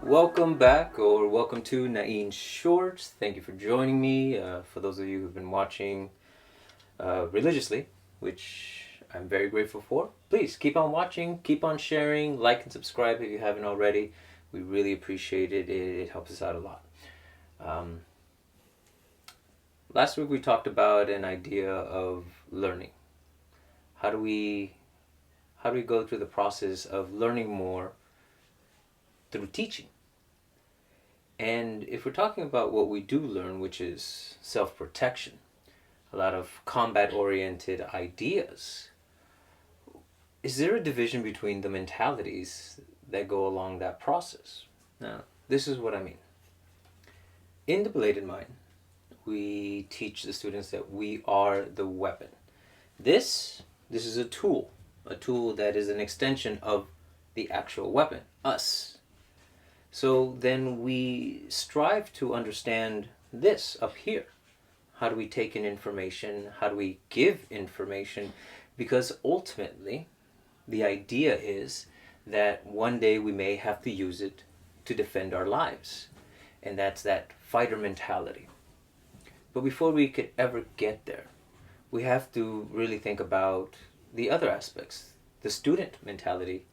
Welcome back, or welcome to Nain Shorts. Thank you for joining me. For those of you who've been watching religiously, which I'm very grateful for, please keep on watching, keep on sharing, like and subscribe if you haven't already. We really appreciate it. It helps us out a lot. Last week we talked about an idea of learning. How do we go through the process of learning more through teaching? And if we're talking about what we do learn, which is self-protection, a lot of combat-oriented ideas, is there a division between the mentalities that go along that process? Now, this is what I mean. In the belated mind, we teach the students that we are the weapon. This is a tool that is an extension of the actual weapon, us. So then we strive to understand this up here. How do we take in information? How do we give information? Because ultimately, the idea is that one day we may have to use it to defend our lives. And that's that fighter mentality. But before we could ever get there, we have to really think about the other aspects, the student mentality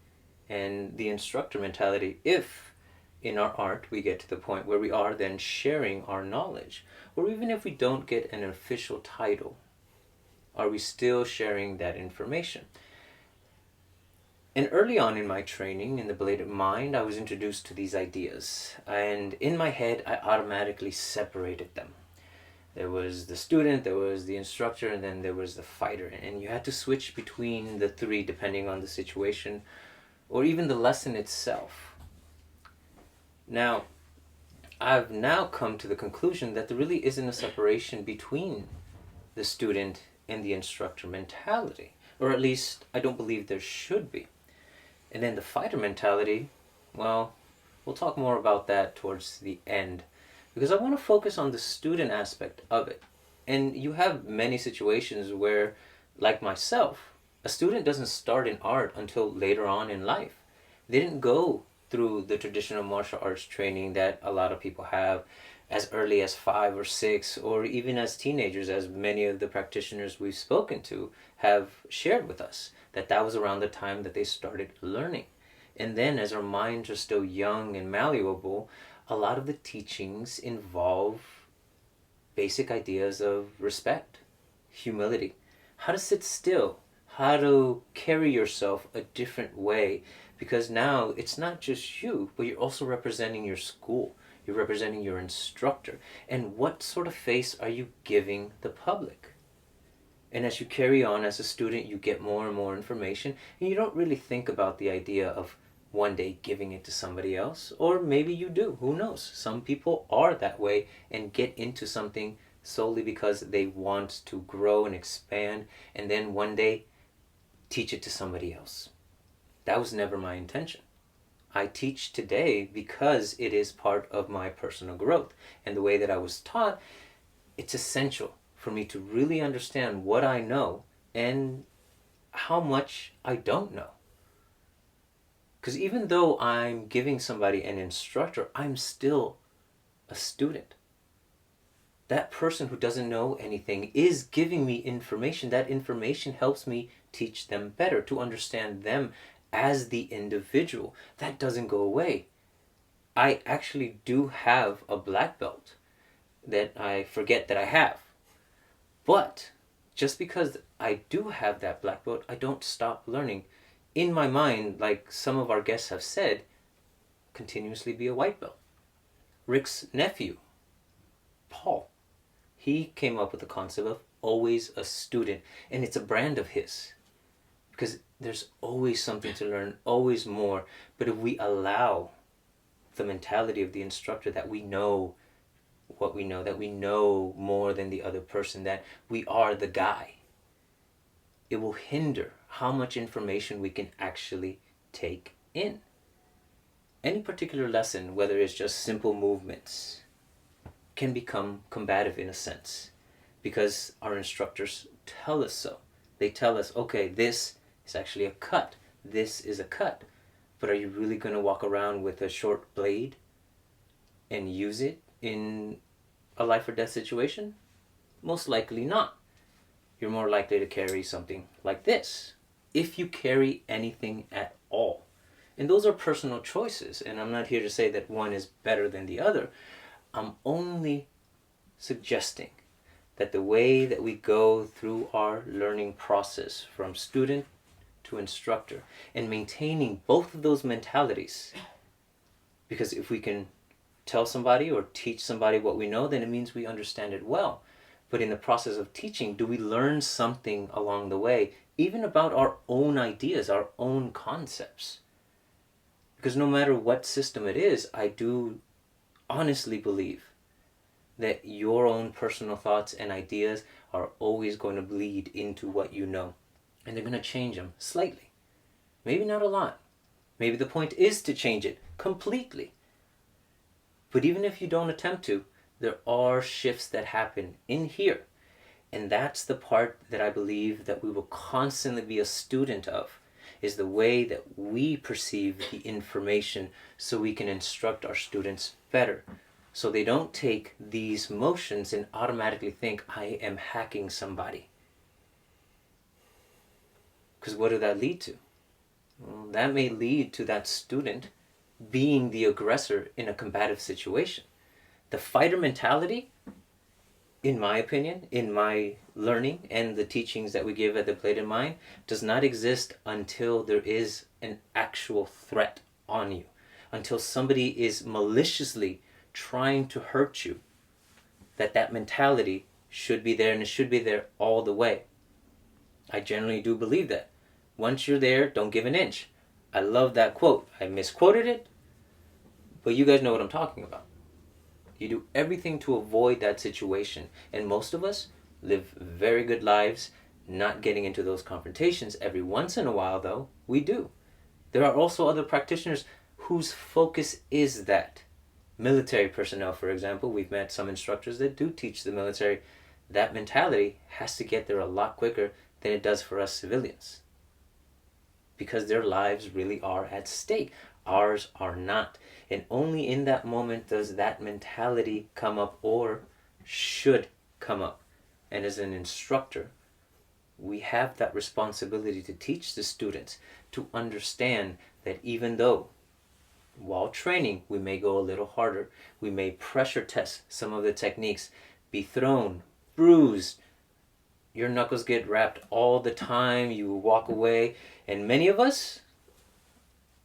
and the instructor mentality, if in our art we get to the point where we are then sharing our knowledge, or even if we don't get an official title, are we still sharing that information? And early on in my training in the belated mind, I was introduced to these ideas, and in my head I automatically separated them. There was the student, there was the instructor, and then there was the fighter, and you had to switch between the three depending on the situation or even the lesson itself. Now, I've now come to the conclusion that there really isn't a separation between the student and the instructor mentality, or at least I don't believe there should be. And then the fighter mentality, well, we'll talk more about that towards the end, because I want to focus on the student aspect of it. And you have many situations where, like myself, a student doesn't start in art until later on in life. They didn't go through the traditional martial arts training that a lot of people have as early as 5 or 6, or even as teenagers, as many of the practitioners we've spoken to have shared with us, that was around the time that they started learning. And then as our minds are still young and malleable, a lot of the teachings involve basic ideas of respect, humility, how to sit still, how to carry yourself a different way, because now it's not just you, but you're also representing your school, you're representing your instructor, and what sort of face are you giving the public? And as you carry on as a student, you get more and more information, and you don't really think about the idea of one day giving it to somebody else, or maybe you do, who knows? Some people are that way and get into something solely because they want to grow and expand, and then one day teach it to somebody else. That was never my intention. I teach today because it is part of my personal growth, and the way that I was taught, it's essential for me to really understand what I know and how much I don't know. Because even though I'm giving somebody an instructor, I'm still a student. That person who doesn't know anything is giving me information. That information helps me teach them better, to understand them as the individual. That doesn't go away. I actually do have a black belt that I forget that I have. But just because I do have that black belt, I don't stop learning. In my mind, like some of our guests have said, continuously be a white belt. Rick's nephew, Paul, he came up with the concept of always a student, and it's a brand of his. Because there's always something to learn, always more. But if we allow the mentality of the instructor that we know what we know, that we know more than the other person, that we are the guy, it will hinder how much information we can actually take in. Any particular lesson, whether it's just simple movements, can become combative in a sense, because our instructors tell us so. They tell us, okay, this is actually a cut. This is a cut. But are you really going to walk around with a short blade and use it in a life or death situation? Most likely not. You're more likely to carry something like this, if you carry anything at all. And those are personal choices, and I'm not here to say that one is better than the other. I'm only suggesting that the way that we go through our learning process from student to instructor and maintaining both of those mentalities, because if we can tell somebody or teach somebody what we know, then it means we understand it well. But in the process of teaching, do we learn something along the way, even about our own ideas, our own concepts? Because no matter what system it is, I do honestly believe that your own personal thoughts and ideas are always going to bleed into what you know. And they're going to change them slightly. Maybe not a lot. Maybe the point is to change it completely. But even if you don't attempt to, there are shifts that happen in here. And that's the part that I believe that we will constantly be a student of, is the way that we perceive the information so we can instruct our students better. So they don't take these motions and automatically think, I am hacking somebody. Because what did that lead to? Well, that may lead to that student being the aggressor in a combative situation. The fighter mentality, in my opinion, in my learning and the teachings that we give at the Bladed Mind, does not exist until there is an actual threat on you. Until somebody is maliciously trying to hurt you. That mentality should be there, and it should be there all the way. I generally do believe that. Once you're there, don't give an inch. I love that quote. I misquoted it, but you guys know what I'm talking about. You do everything to avoid that situation. And most of us live very good lives, not getting into those confrontations. Every once in a while, though, we do. There are also other practitioners whose focus is that. Military personnel, for example, we've met some instructors that do teach the military. That mentality has to get there a lot quicker than it does for us civilians. Because their lives really are at stake. Ours are not. And only in that moment does that mentality come up, or should come up. And as an instructor, we have that responsibility to teach the students to understand that even though while training we may go a little harder, we may pressure test some of the techniques, be thrown, bruised, your knuckles get wrapped all the time, you walk away, and many of us,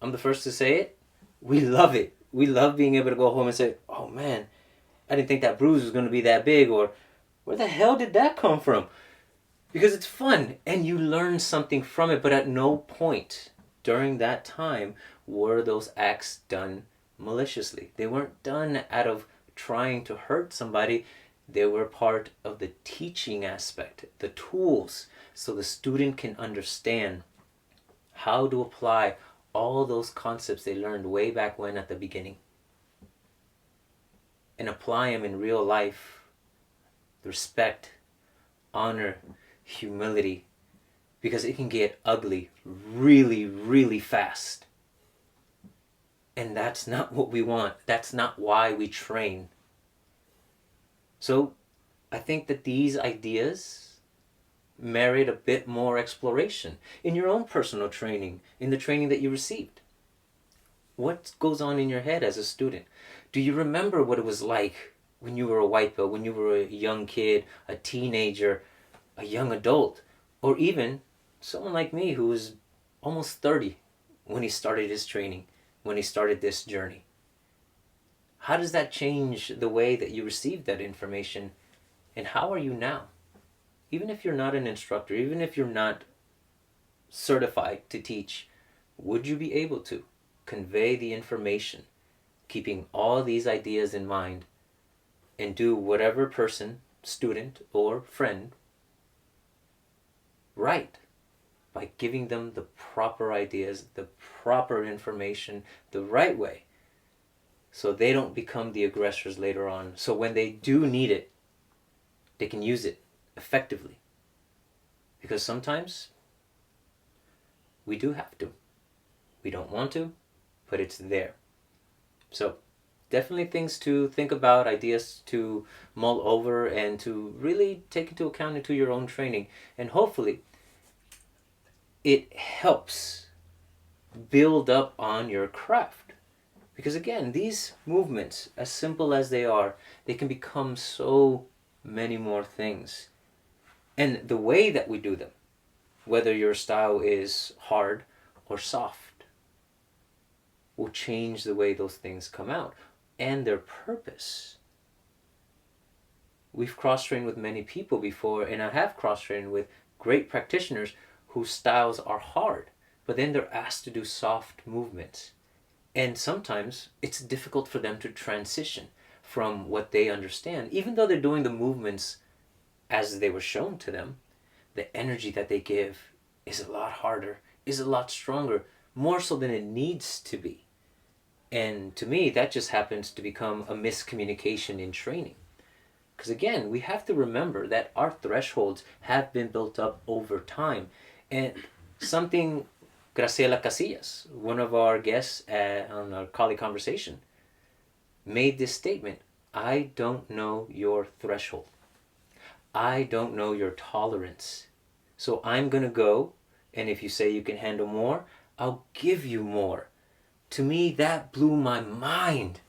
I'm the first to say it, we love it. We love being able to go home and say, oh man, I didn't think that bruise was going to be that big, or where the hell did that come from? Because it's fun and you learn something from it, but at no point during that time were those acts done maliciously. They weren't done out of trying to hurt somebody. They were part of the teaching aspect, the tools, so the student can understand how to apply all those concepts they learned way back when at the beginning and apply them in real life. Respect, honor, humility, because it can get ugly really, really fast. And that's not what we want. That's not why we train. So I think that these ideas merit a bit more exploration in your own personal training, in the training that you received. What goes on in your head as a student? Do you remember what it was like when you were a white belt, when you were a young kid, a teenager, a young adult, or even someone like me who was almost 30 when he started his training, when he started this journey? How does that change the way that you receive that information, and how are you now? Even if you're not an instructor, even if you're not certified to teach, would you be able to convey the information, keeping all these ideas in mind, and do whatever person, student, or friend right by giving them the proper ideas, the proper information, the right way, so they don't become the aggressors later on. So when they do need it, they can use it effectively. Because sometimes we do have to. We don't want to, but it's there. So definitely things to think about, ideas to mull over, and to really take into account into your own training. And hopefully it helps build up on your craft. Because again, these movements, as simple as they are, they can become so many more things. And the way that we do them, whether your style is hard or soft, will change the way those things come out and their purpose. We've cross-trained with many people before, and I have cross-trained with great practitioners whose styles are hard, but then they're asked to do soft movements. And sometimes it's difficult for them to transition from what they understand. Even though they're doing the movements as they were shown to them, the energy that they give is a lot harder, is a lot stronger, more so than it needs to be. And to me, that just happens to become a miscommunication in training. Because again, we have to remember that our thresholds have been built up over time. And something Graciela Casillas, one of our guests on our colleague conversation, made this statement: I don't know your threshold. I don't know your tolerance. So I'm going to go, and if you say you can handle more, I'll give you more. To me, that blew my mind.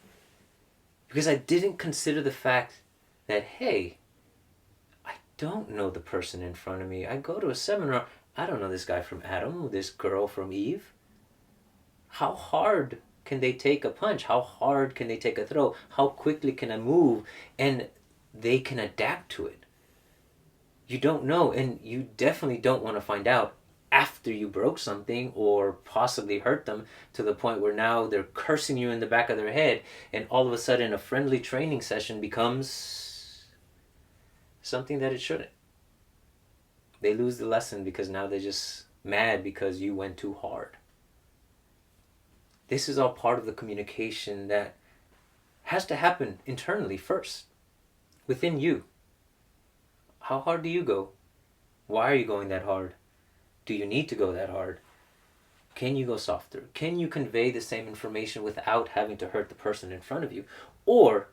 Because I didn't consider the fact that, hey, I don't know the person in front of me. I go to a seminar, I don't know this guy from Adam or this girl from Eve. How hard can they take a punch? How hard can they take a throw? How quickly can I move? And they can adapt to it. You don't know, and you definitely don't want to find out after you broke something or possibly hurt them to the point where now they're cursing you in the back of their head, and all of a sudden a friendly training session becomes something that it shouldn't. They lose the lesson because now they're just mad because you went too hard. This is all part of the communication that has to happen internally first, within you. How hard do you go? Why are you going that hard? Do you need to go that hard? Can you go softer? Can you convey the same information without having to hurt the person in front of you? Or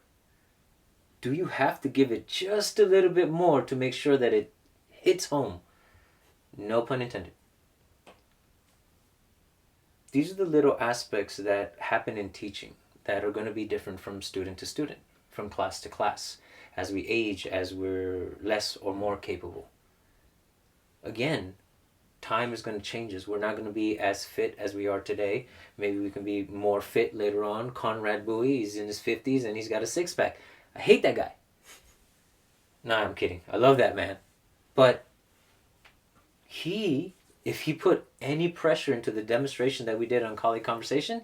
do you have to give it just a little bit more to make sure that it hits home? No pun intended. These are the little aspects that happen in teaching that are going to be different from student to student, from class to class, as we age, as we're less or more capable. Again, time is going to change us. We're not going to be as fit as we are today. Maybe we can be more fit later on. Conrad Bowie, he's in his 50s and he's got a six-pack. I hate that guy. Nah, I'm kidding. I love that man. But if he put any pressure into the demonstration that we did on Colleague Conversation,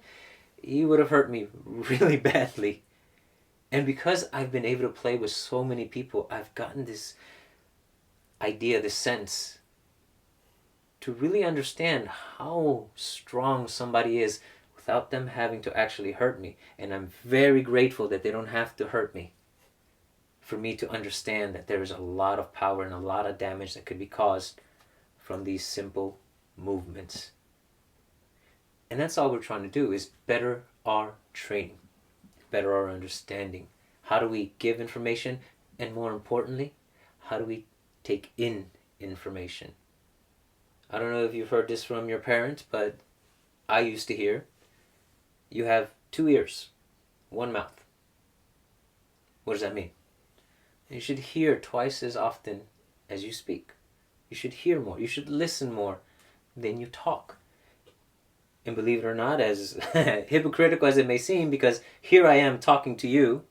he would have hurt me really badly. And because I've been able to play with so many people, I've gotten this idea, this sense, to really understand how strong somebody is without them having to actually hurt me. And I'm very grateful that they don't have to hurt me for me to understand that there is a lot of power and a lot of damage that could be caused from these simple movements. And that's all we're trying to do, is better our training, better our understanding. How do we give information? And more importantly, how do we take in information? I don't know if you've heard this from your parents, but I used to hear, you have 2 ears, 1 mouth. What does that mean? You should hear twice as often as you speak. You should hear more. You should listen more than you talk. And believe it or not, as hypocritical as it may seem, because here I am talking to you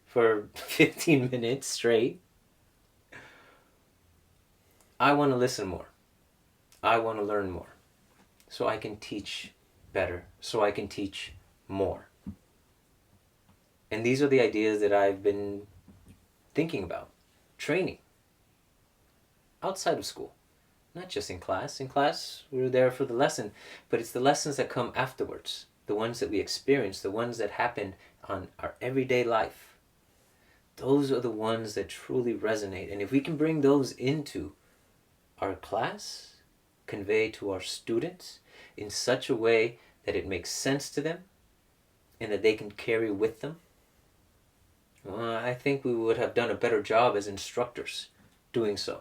for 15 minutes straight, I want to listen more. I want to learn more. So I can teach better. So I can teach more. And these are the ideas that I've been thinking about. Training. Outside of school. Not just in class. In class, we're there for the lesson. But it's the lessons that come afterwards. The ones that we experience. The ones that happen on our everyday life. Those are the ones that truly resonate. And if we can bring those into our class, convey to our students in such a way that it makes sense to them, and that they can carry with them, well, I think we would have done a better job as instructors doing so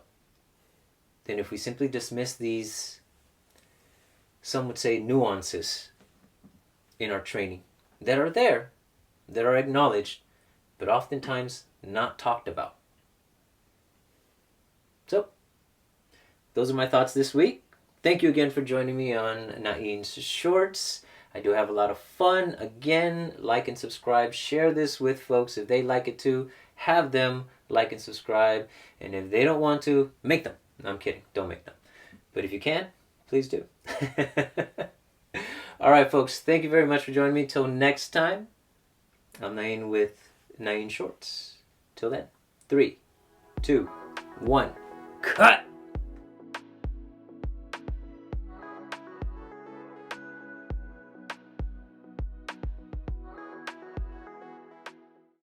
than if we simply dismiss these, some would say, nuances in our training that are there, that are acknowledged, but oftentimes not talked about. So, those are my thoughts this week. Thank you again for joining me on Nain's Shorts. I do have a lot of fun. Again, like and subscribe. Share this with folks if they like it too. Have them like and subscribe. And if they don't want to, make them. No, I'm kidding. Don't make them. But if you can, please do. All right, folks. Thank you very much for joining me. Till next time, I'm Nain with Nain Shorts. Till then, 3, 2, 1, cut!